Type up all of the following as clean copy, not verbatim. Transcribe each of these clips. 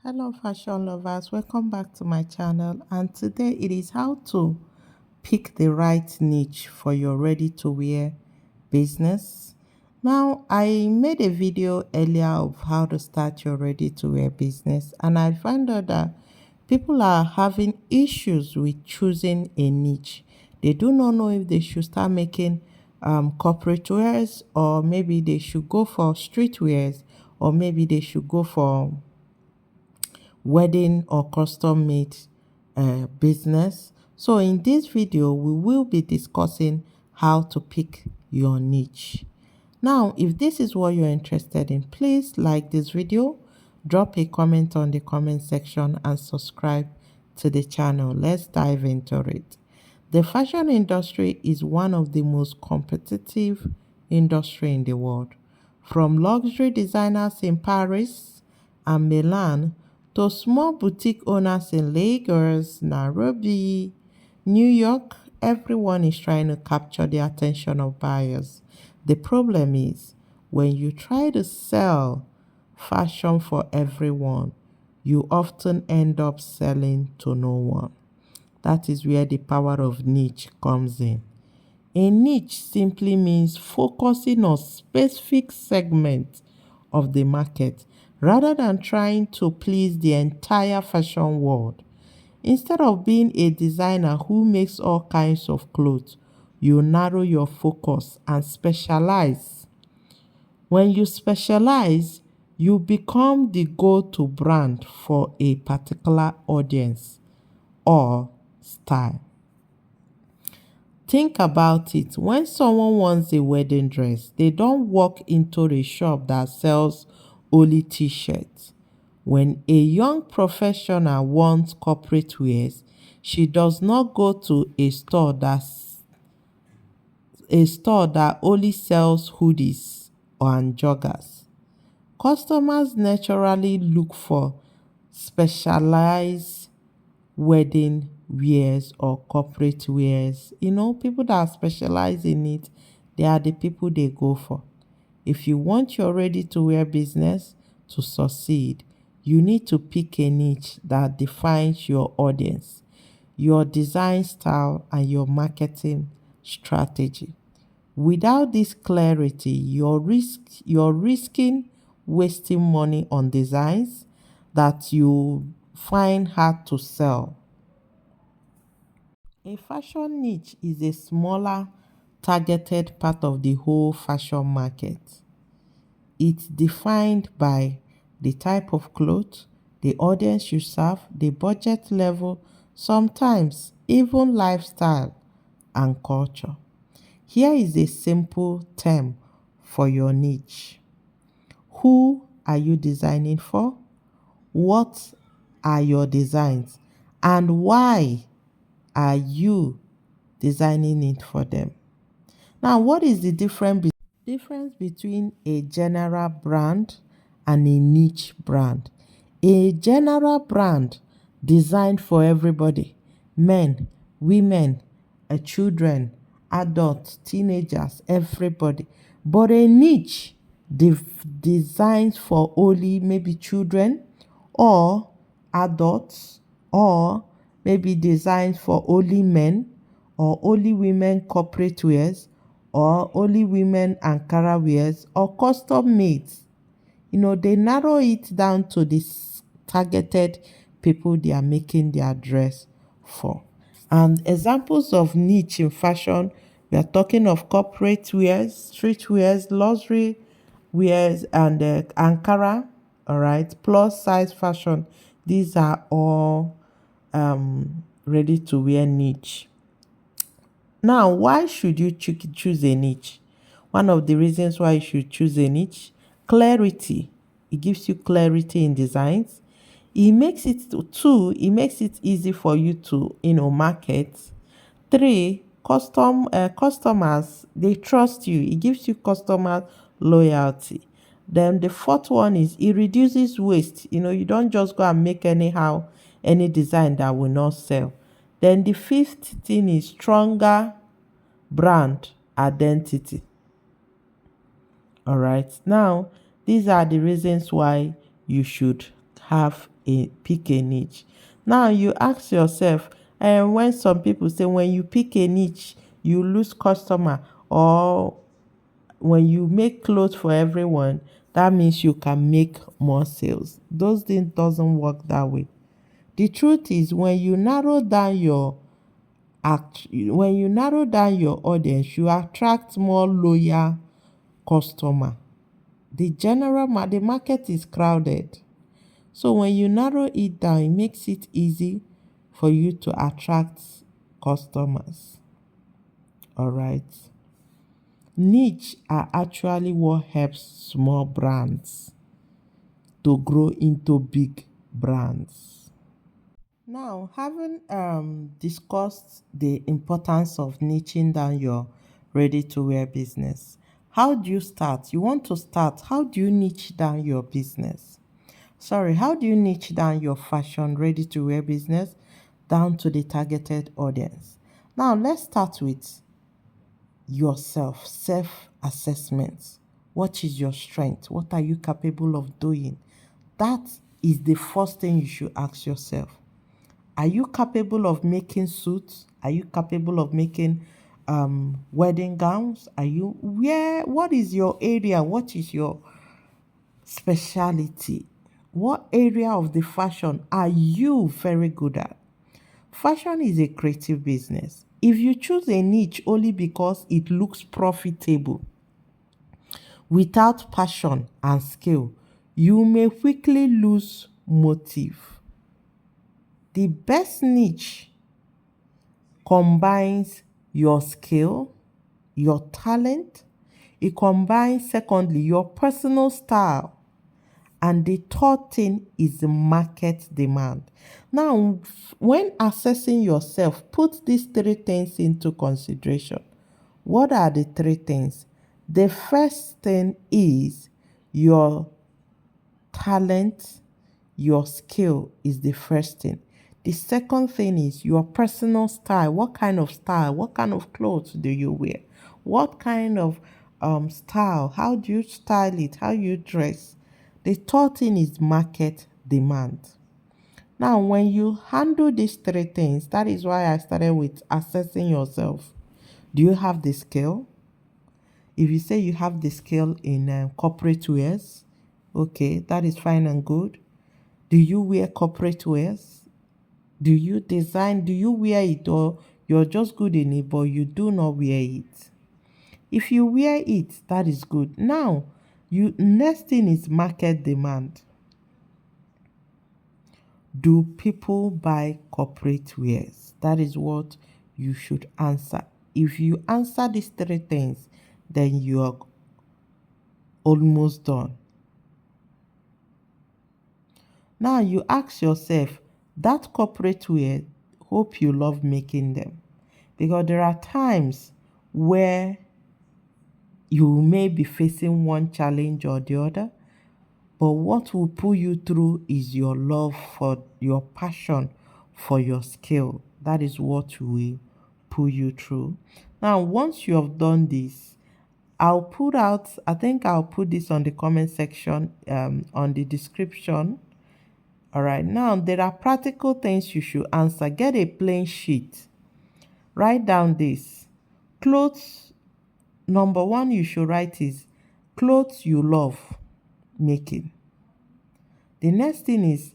Hello fashion lovers, welcome back to my channel, and today it is how to pick the right niche for your ready to wear business. Now, I made a video earlier of how to start your ready to wear business, and I found out that people are having issues with choosing a niche. They do not know if they should start making corporate wears, or maybe they should go for streetwears, or maybe they should go for wedding or custom made business. So in this video, we will be discussing how to pick your niche. Now, if this is what you're interested in, please like this video, drop a comment on the comment section, and subscribe to the channel. Let's dive into it. The fashion industry is one of the most competitive industry in the world. From luxury designers in Paris and Milan to small boutique owners in Lagos, Nairobi, New York, everyone is trying to capture the attention of buyers. The problem is when you try to sell fashion for everyone, you often end up selling to no one. That is where the power of niche comes in. A niche simply means focusing on specific segment of the market rather than trying to please the entire fashion world. Instead of being a designer who makes all kinds of clothes, you narrow your focus and specialize. When you specialize, you become the go-to brand for a particular audience or style. Think about it. When someone wants a wedding dress, they don't walk into a shop that sells only t-shirts. When a young professional wants corporate wears, she does not go to a store that only sells hoodies and joggers. Customers naturally look for specialized wedding wears or corporate wears. People that specialize in it, they are the people they go for. If you want your ready to wear business to succeed, you need to pick a niche that defines your audience, your design style, and your marketing strategy. Without this clarity, you're risking wasting money on designs that you find hard to sell. A fashion niche is a smaller targeted part of the whole fashion market. It's defined by the type of clothes, the audience you serve, the budget level, sometimes even lifestyle and culture. Here is a simple term for your niche. Who are you designing for? What are your designs? And why are you designing it for them? Now, what is the difference between a general brand and a niche brand? A general brand designed for everybody, men, women, children, adults, teenagers, everybody. But a niche designed for only maybe children or adults, or maybe designed for only men or only women corporate wears, or only women Ankara wears, or custom made. They narrow it down to this targeted people they are making their dress for. And examples of niche in fashion, we are talking of corporate wears, street wears, luxury wears, and Ankara, all right, plus size fashion. These are all ready to wear niche. Now, why should you choose a niche? One of the reasons why you should choose a niche: clarity. It gives you clarity in designs. It makes it easy for you to, market. Three, customers, they trust you. It gives you customer loyalty. Then the fourth one is it reduces waste. You don't just go and make any design that will not sell. Then the fifth thing is stronger brand identity. All right. Now, these are the reasons why you should have pick a niche. Now you ask yourself, and when some people say when you pick a niche, you lose customer, or when you make clothes for everyone, that means you can make more sales. Those things doesn't work that way. The truth is when you narrow down your audience, you attract more loyal customer. The market is crowded. So when you narrow it down, it makes it easy for you to attract customers. All right. Niche are actually what helps small brands to grow into big brands. Now, having discussed the importance of niching down your ready to wear business, how do you start? You want to start, how do you niche down your business? Sorry, how do you niche down your fashion ready to wear business down to the targeted audience? Now, let's start with yourself, self assessment. What is your strength? What are you capable of doing? That is the first thing you should ask yourself. Are you capable of making suits? Are you capable of making wedding gowns? What is your area? What is your speciality? What area of the fashion are you very good at? Fashion is a creative business. If you choose a niche only because it looks profitable without passion and skill, you may quickly lose motive. The best niche combines your skill, your talent, it combines, secondly, your personal style, and the third thing is the market demand. Now, when assessing yourself, put these three things into consideration. What are the three things? The first thing is your talent, your skill is the first thing. The second thing is your personal style. What kind of clothes do you wear? What kind of style? How do you style it? How you dress? The third thing is market demand. Now, when you handle these three things, that is why I started with assessing yourself. Do you have the skill? If you say you have the skill in corporate wears, okay, that is fine and good. Do you wear corporate wears? Do you design? Do you wear it, or you're just good in it, but you do not wear it? If you wear it, that is good. Now, you next thing is market demand. Do people buy corporate wears? That is what you should answer. If you answer these three things, then you are almost done. Now you ask yourself, that corporate wear, hope you love making them. Because there are times where you may be facing one challenge or the other, but what will pull you through is your love for your passion for your skill. That is what will pull you through. Now, once you have done this, I think I'll put this on the comment section, on the description. All right, now there are practical things you should answer. Get a plain sheet. Write down this. Clothes, number one, you should write is clothes you love making. The next thing is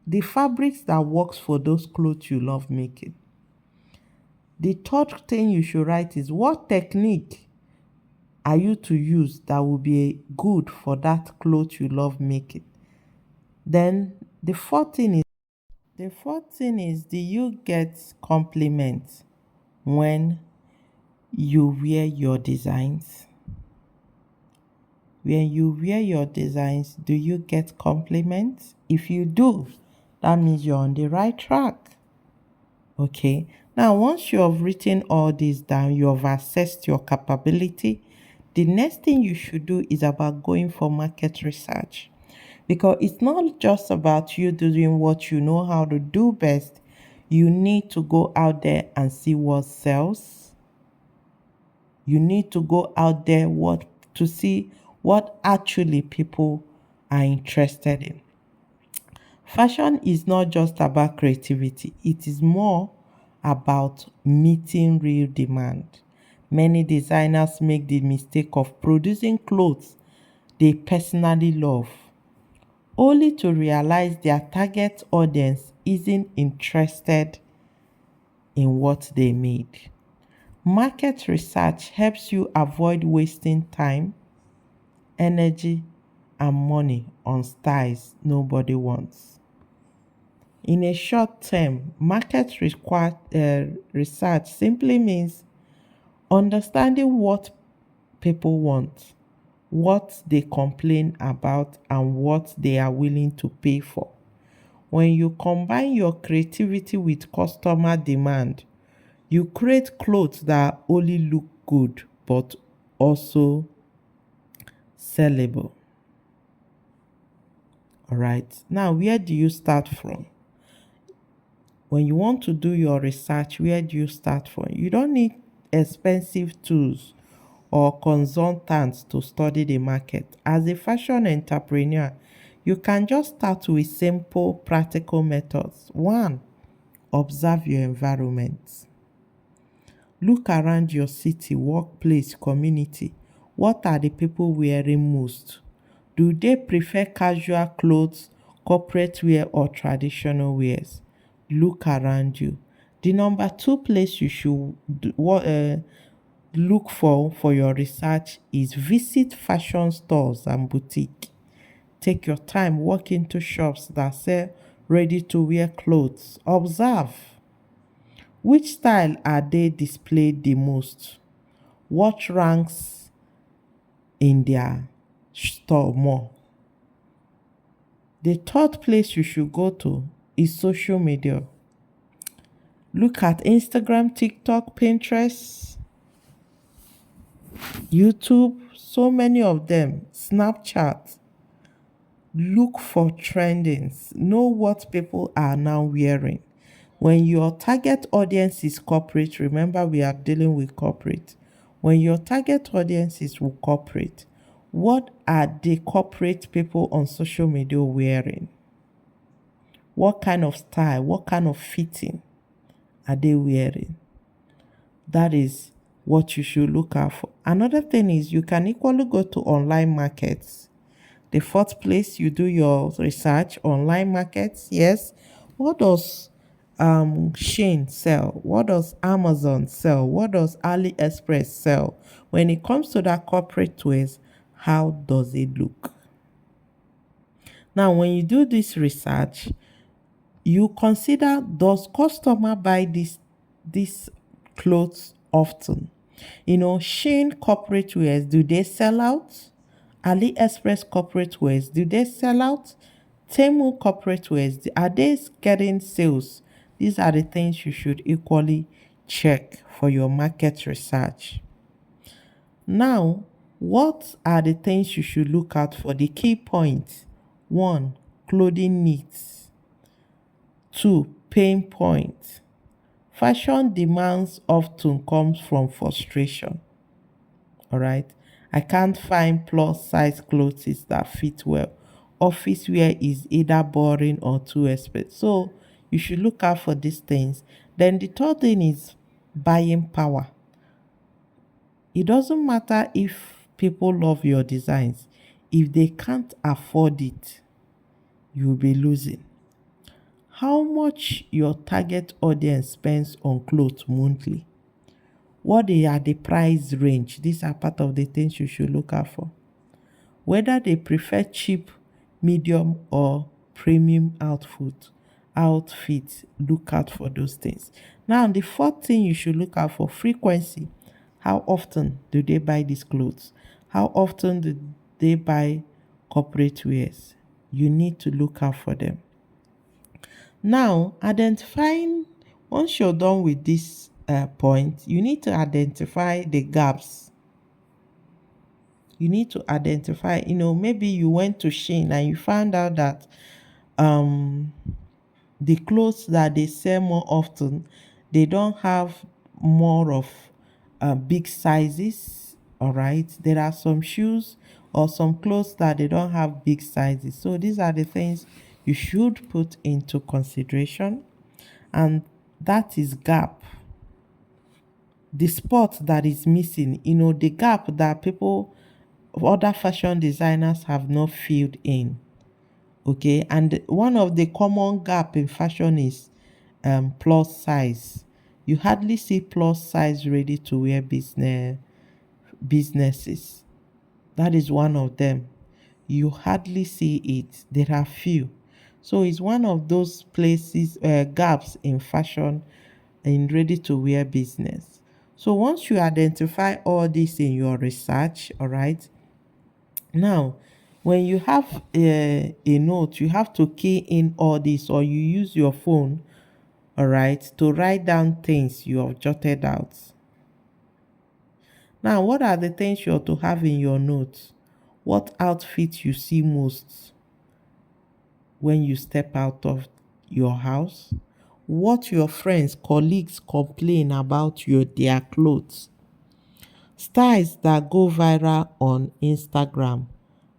the fabrics that works for those clothes you love making. The third thing you should write is what technique are you to use that will be good for that cloth you love making. Then the fourth thing is do you get compliments when you wear your designs? When you wear your designs, do you get compliments? If you do, that means you're on the right track. Okay. Now, once you have written all this down, you have assessed your capability. The next thing you should do is about going for market research. Because it's not just about you doing what you know how to do best. You need to go out there and see what sells. You need to go out there to see what actually people are interested in. Fashion is not just about creativity, it is more about meeting real demand. Many designers make the mistake of producing clothes they personally love, only to realize their target audience isn't interested in what they made. Market research helps you avoid wasting time, energy, and money on styles nobody wants. In a short term, research simply means understanding what people want, what they complain about, and what they are willing to pay for. When you combine your creativity with customer demand, you create clothes that only look good but also sellable. All right. Now, where do you start from? When you want to do your research, where do you start from? You don't need expensive tools or consultants to study the market. As a fashion entrepreneur, you can just start with simple, practical methods. One, observe your environment. Look around your city, workplace, community. What are the people wearing most? Do they prefer casual clothes, corporate wear, or traditional wears? Look around you. The number two place you should look for your research is visit fashion stores and boutique. Take your time, walk into shops that sell ready to wear clothes. Observe which style are they displayed the most? What ranks in their store more? The third place you should go to is social media. Look at Instagram, TikTok, Pinterest, YouTube, so many of them, Snapchat. Look for trendings. Know what people are now wearing. When your target audience is corporate, remember we are dealing with corporate. When your target audience is corporate, what are the corporate people on social media wearing? What kind of style, what kind of fitting are they wearing? That is what you should look out for. Another thing is you can equally go to online markets. The fourth place you do your research, online markets. Yes. What does Shein sell? What does Amazon sell? What does AliExpress sell? When it comes to that corporate ways, how does it look? Now, when you do this research, you consider, does customer buy this clothes often? Shein corporate wears, do they sell out? AliExpress corporate wears, do they sell out? Temu corporate wears, are they getting sales? These are the things you should equally check for your market research. Now, what are the things you should look out for? The key points. One, clothing needs. Two, pain points. Fashion demands often comes from frustration. All right. I can't find plus size clothes that fit well. Office wear is either boring or too expensive. So you should look out for these things. Then the third thing is buying power. It doesn't matter if people love your designs. If they can't afford it, you'll be losing. How much your target audience spends on clothes monthly? What they are the price range? These are part of the things you should look out for. Whether they prefer cheap, medium, or premium outfits, look out for those things. Now, the fourth thing you should look out for, frequency. How often do they buy these clothes? How often do they buy corporate wears? You need to look out for them. Now, identifying, once you're done with this point, you need to identify the gaps. You need to identify, maybe you went to Shein and you found out that um, the clothes that they sell more often, they don't have more of big sizes. All right. There are some shoes or some clothes that they don't have big sizes. So these are the things you should put into consideration, and that is gap, the spot that is missing, the gap that people, other fashion designers have not filled in. Okay, and one of the common gap in fashion is plus size. You hardly see plus size ready to wear businesses. That is one of them. You hardly see it. There are few. So it's one of those places, gaps in fashion, in ready to wear business. So once you identify all this in your research, all right, now when you have a note, you have to key in all this, or you use your phone, all right, to write down things you have jotted out. Now, what are the things you ought to have in your notes? What outfit you see most when you step out of your house? What your friends, colleagues complain about their clothes? Styles that go viral on Instagram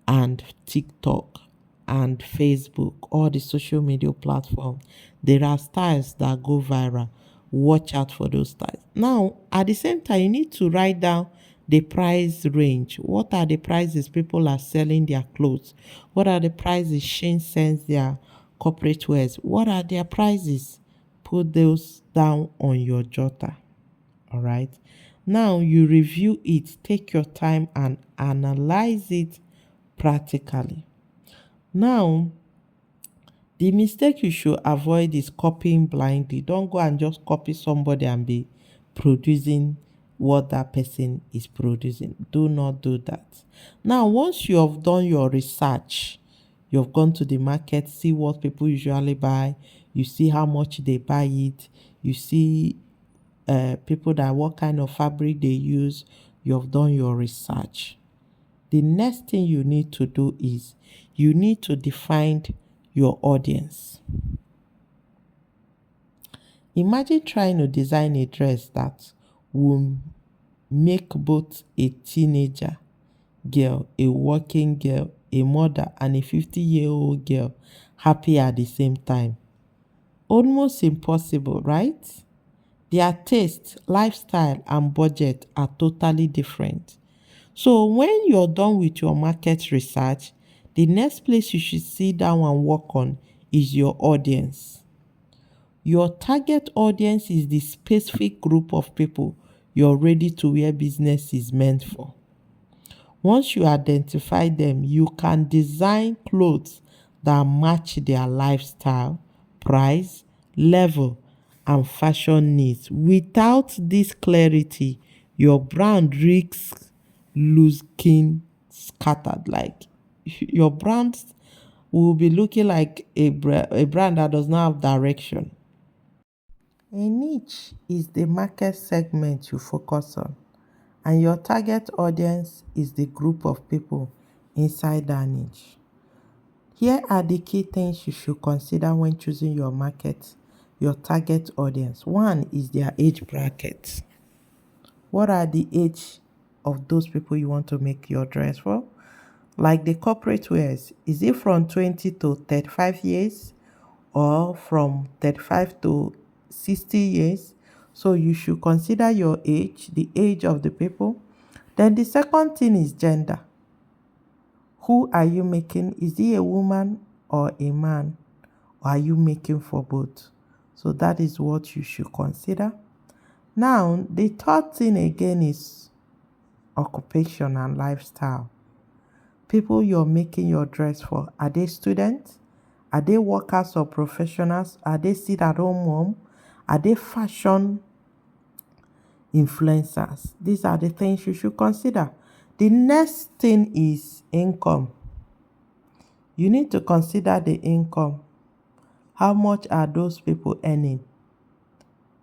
and TikTok and Facebook, all the social media platforms. There are styles that go viral. Watch out for those styles. Now, at the same time, you need to write down the price range. What are the prices people are selling their clothes? What are the prices Shein sends their corporate wears? What are their prices? Put those down on your jotter. All right. Now you review it, take your time and analyze it practically. Now, the mistake you should avoid is copying blindly. Don't go and just copy somebody and be producing what that person is producing. Do not do that. Now, once you have done your research, you've gone to the market, see what people usually buy, you see how much they buy it, you see people that what kind of fabric they use, you have done your research. The next thing you need to do is you need to define your audience. Imagine trying to design a dress that will make both a teenager girl, a working girl, a mother, and a 50-year-old girl happy at the same time. Almost impossible, right? Their taste, lifestyle, and budget are totally different. So when you're done with your market research, the next place you should sit down and work on is your audience. Your target audience is the specific group of people your ready to wear business is meant for. Once you identify them, you can design clothes that match their lifestyle, price, level, and fashion needs. Without this clarity, your brand risks looking scattered. Like your brand will be looking like a brand that does not have direction. A niche is the market segment you focus on, and your target audience is the group of people inside that niche. Here are the key things you should consider when choosing your market, your target audience. One is their age bracket. What are the age of those people you want to make your dress for? Like the corporate wears, is it from 20 to 35 years or from 35 to 60 years? So you should consider your age, the age of the people. Then the second thing is gender. Who are you making? Is he a woman or a man? Or are you making for both? So that is what you should consider. Now, the third thing again is occupation and lifestyle. People you're making your dress for, are they students? Are they workers or professionals? Are they sit-at-home mom? Are they fashion influencers? These are the things you should consider. The next thing is income. You need to consider the income. How much are those people earning?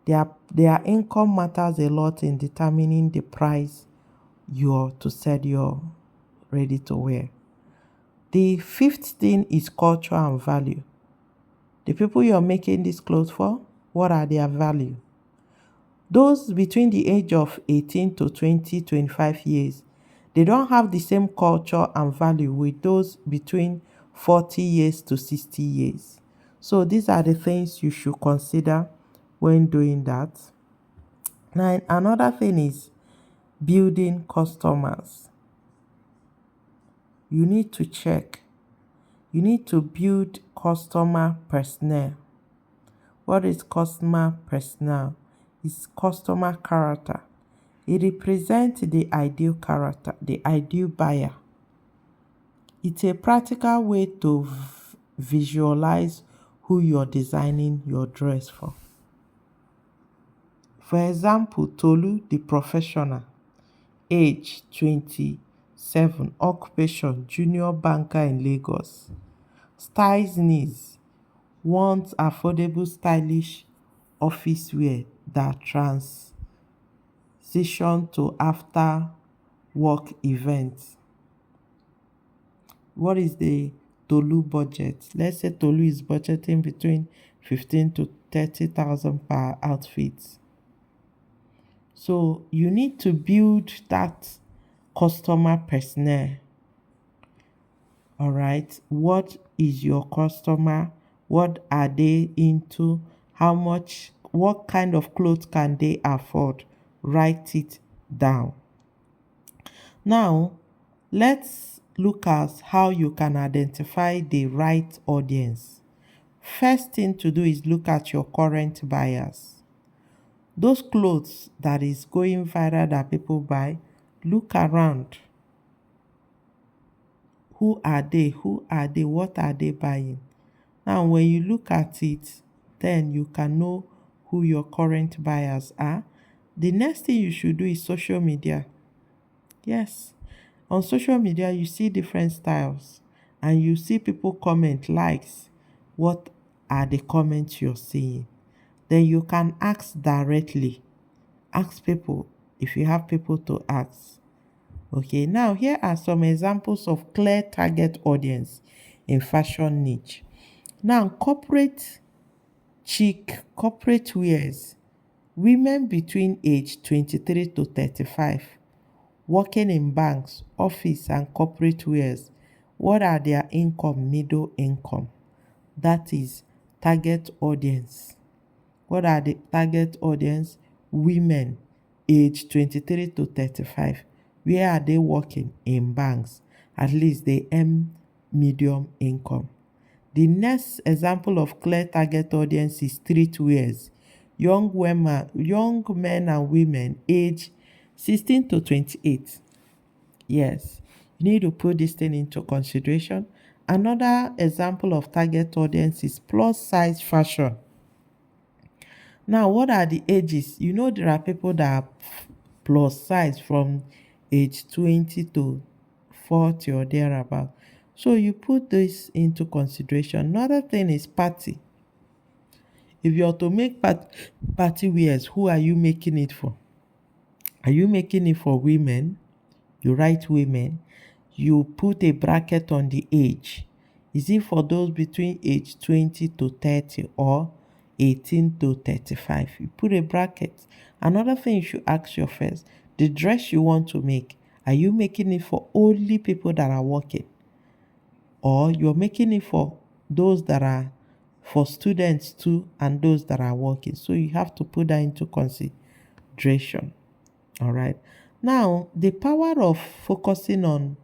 Their income matters a lot in determining the price you're to sell your ready to wear. The fifth thing is culture and value. The people you're making these clothes for, what are their value? Those between the age of 18 to 20, 25 years, they don't have the same culture and value with those between 40 years to 60 years. So these are the things you should consider when doing that. Now, another thing is building customers. You need to check. You need to build customer personnel. What is customer personnel? It's customer character. It represents the ideal character, the ideal buyer. It's a practical way to visualize who you're designing your dress for. For example, Tolu, the professional, age 27, occupation, junior banker in Lagos. Styles needs, wants affordable, stylish office wear that transition to after work events. What is the Tolu budget? Let's say Tolu is budgeting between 15 to 30,000 per outfit. So you need to build that customer personnel. All right. What is your customer? What are they into? How much? What kind of clothes can they afford? Write it down. Now, let's look at how you can identify the right audience. First thing to do is look at your current buyers. Those clothes that is going viral that people buy, look around. Who are they? Who are they? What are they buying? Now, when you look at it, then you can know who your current buyers are. The next thing you should do is social media. Yes. On social media, you see different styles and you see people comment, likes. What are the comments you're seeing? Then you can ask directly. Ask people if you have people to ask. Okay, now here are some examples of clear target audience in fashion niche. Now, corporate chic, corporate wears, women between age 23 to 35, working in banks, office, and corporate wears. What are their income? Middle income. That is target audience. What are the target audience? Women age 23 to 35. Where are they working? In banks. At least they earn medium income. The next example of clear target audience is streetwears. Young men and women age 16 to 28. Yes, you need to put this thing into consideration. Another example of target audience is plus size fashion. Now, what are the ages? You know, there are people that are plus size from age 20 to 40 or thereabout. So you put this into consideration. Another thing is party. If you're to make party wears, who are you making it for? Are you making it for women? You write women. You put a bracket on the age. Is it for those between age 20 to 30 or 18 to 35? You put a bracket. Another thing you should ask your first, the dress you want to make, are you making it for only people that are working? Or you're making it for those that are for students too and those that are working? So you have to put that into consideration. All right. Now, the power of focusing on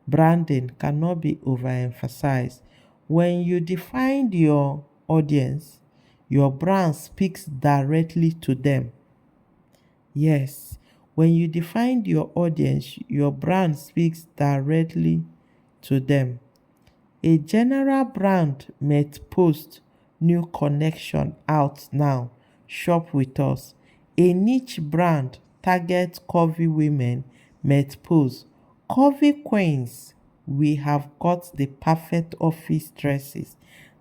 branding cannot be overemphasized. When you define your audience, your brand speaks directly to them. Yes, when you define your audience, your brand speaks directly to them. A general brand might post new connection out now, shop with us. A niche brand target curvy women might post curvy queens. We have got the perfect office dresses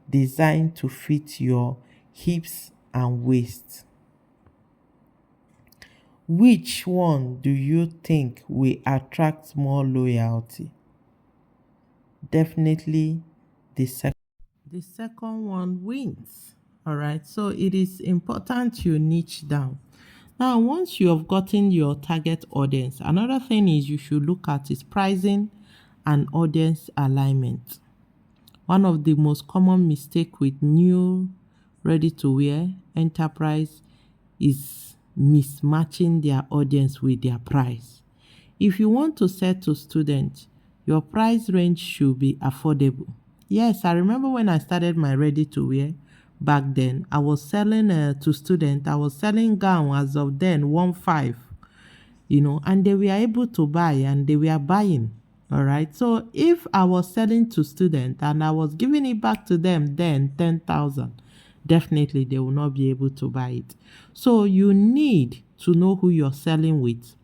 designed to fit your hips and waist. Which one do you think will attract more loyalty? Definitely the second. The second one wins. All right. So it is important you niche down. Now, once you have gotten your target audience, another thing is you should look at is pricing and audience alignment. One of the most common mistake with new ready-to-wear enterprise is mismatching their audience with their price. If you want to sell to students, your price range should be affordable. Yes, I remember when I started my ready-to-wear back then, I was selling to students, I was selling gown as of then 1.5, and they were able to buy and they were buying. All right. So if I was selling to students and I was giving it back to them then 10,000, definitely they will not be able to buy it. So you need to know who you're selling with.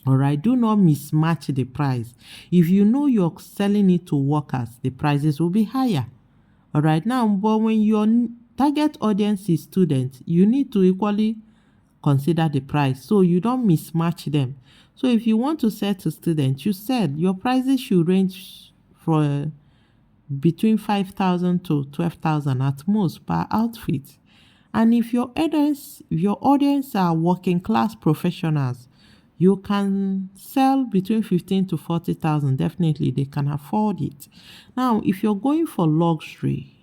All right. Do not mismatch the price. If you know you're selling it to workers, the prices will be higher. All right. Now, but when your target audience is students, you need to equally consider the price so you don't mismatch them. So if you want to sell to students, you said your prices should range for between 5,000 to 12,000 at most per outfit. And if your audience are working class professionals, you can sell between 15 to 40,000. Definitely they can afford it. Now, if you're going for luxury,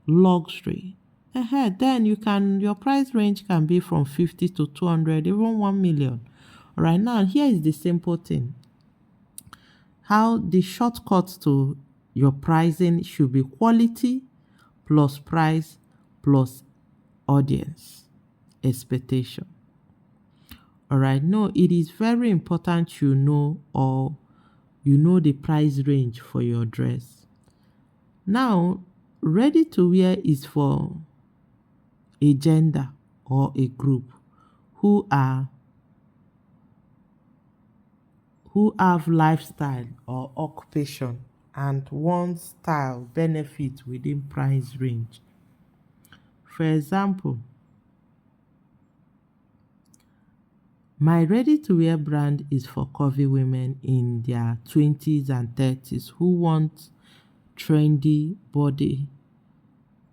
then your price range can be from 50 to 200, even 1 million. Right now, here is the simple thing. How the shortcut to your pricing should be quality plus price plus audience expectation. All right. No, it is very important you know the price range for your dress. Now, ready to wear is for a gender or a group who have lifestyle or occupation and want style benefit within price range. For example, my ready-to-wear brand is for curvy women in their 20s and 30s who want trendy body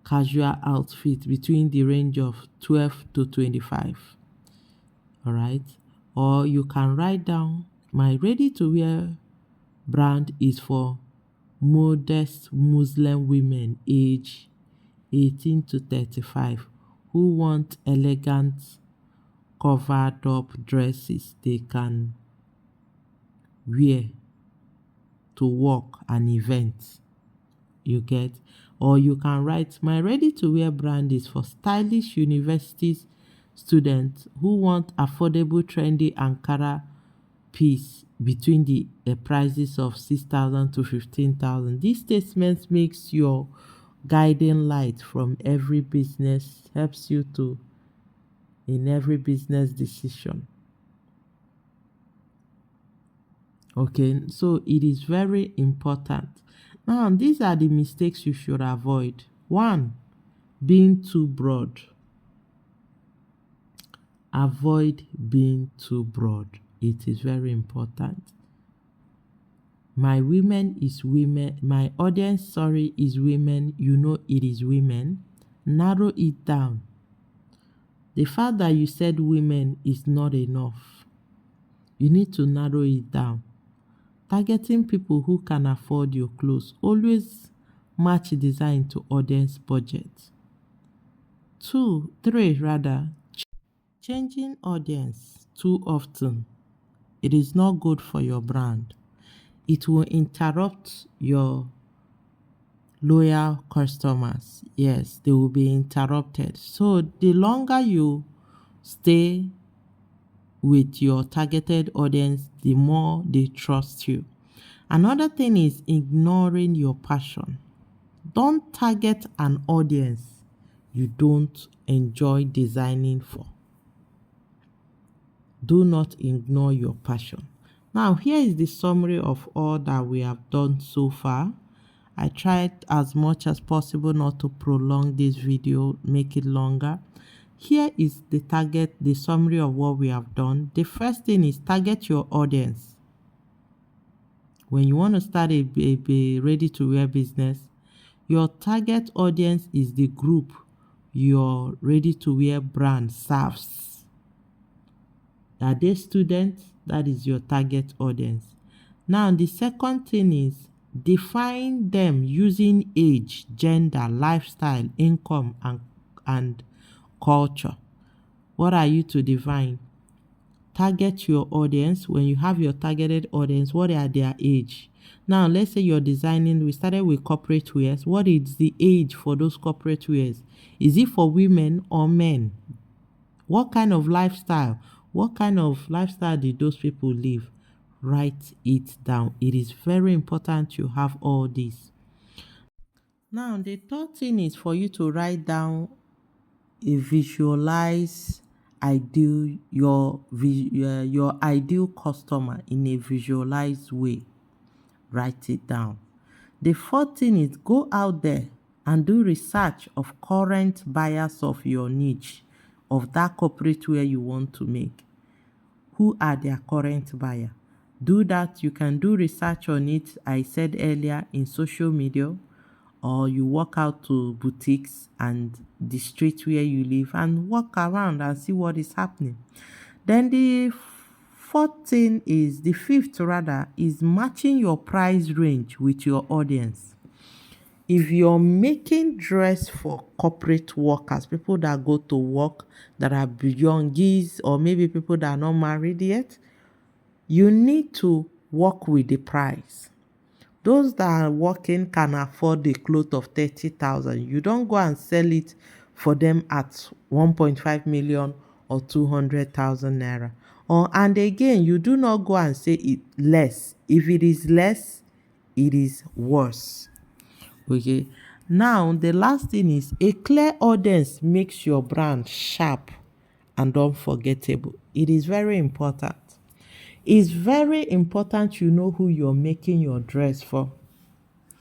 casual outfit between the range of 12 to 25. All right. Or you can write down my ready-to-wear brand is for modest Muslim women age 18 to 35 who want elegant covered up dresses they can wear to work and events. You get? Or you can write my ready to wear brand is for stylish universities students who want affordable trendy Ankara piece between the prices of 6,000 to 15,000. These statements makes your guiding light from every business, helps you to in every business decision. Okay, so it is very important. Now, these are the mistakes you should avoid. One, being too broad. Avoid being too broad. It is very important. My audience, is women. You know it is women. Narrow it down. The fact that you said women is not enough. You need to narrow it down. Targeting people who can afford your clothes. Always match design to audience budget. 3 rather, changing audience too often. It is not good for your brand. It will interrupt your loyal customers. Yes, they will be interrupted. So the longer you stay with your targeted audience, the more they trust you. Another thing is ignoring your passion. Don't target an audience you don't enjoy designing for. Do not ignore your passion. Now, here is the summary of all that we have done so far. I tried as much as possible not to prolong this video, make it longer. Here is the summary of what we have done. The first thing is target your audience. When you want to start a ready-to-wear business, your target audience is the group your ready-to-wear brand serves. Are they students? That is your target audience. Now, the second thing is Define them using age, gender, lifestyle, income, and culture. What are you to define? Target your audience. When you have your targeted audience, what are their age? Now, let's say you're designing, we started with corporate wears. What is the age for those corporate wears? Is it for women or men? What kind of lifestyle? What kind of lifestyle did those people live? Write it down. It is very important you have all this. Now, the third thing is for you to write down a visualize ideal your ideal customer in a visualized way. Write it down. The fourth thing is go out there and do research of current buyers of your niche, of that corporate wear you want to make. Who are their current buyer? Do that. You can do research on it, I said earlier, in social media, or you walk out to boutiques and the street where you live and walk around and see what is happening. Then the fifth rather, is matching your price range with your audience. If you're making dress for corporate workers, people that go to work, that are youngies, or maybe people that are not married yet, you need to work with the price. Those that are working can afford a cloth of 30,000. You don't go and sell it for them at 1.5 million or 200,000 naira. And again, you do not go and say it less. If it is less, it is worse. Okay. Now, the last thing is a clear audience makes your brand sharp and unforgettable. It is very important. It's very important you know who you're making your dress for.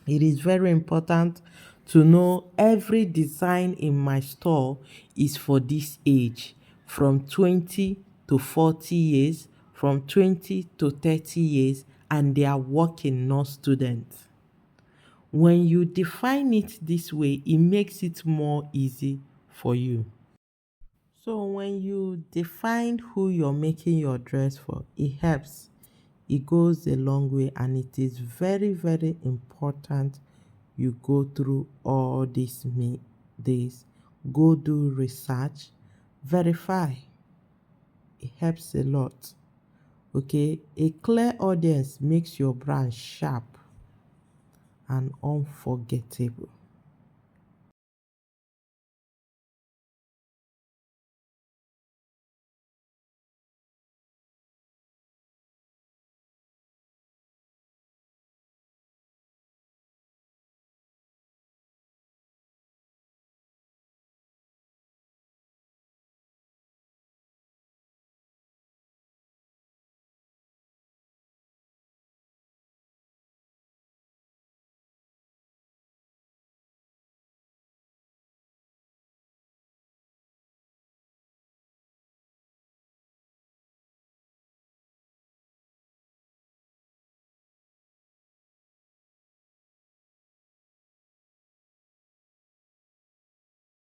It is very important to know every design in my store is for this age, from 20 to 40 years, from 20 to 30 years, and they are working, not students. When you define it this way, it makes it more easy for you. So when you define who you're making your dress for, it helps. It goes a long way, and it is very, very important you go through all this. Go do research, verify. It helps a lot. Okay, a clear audience makes your brand sharp and unforgettable.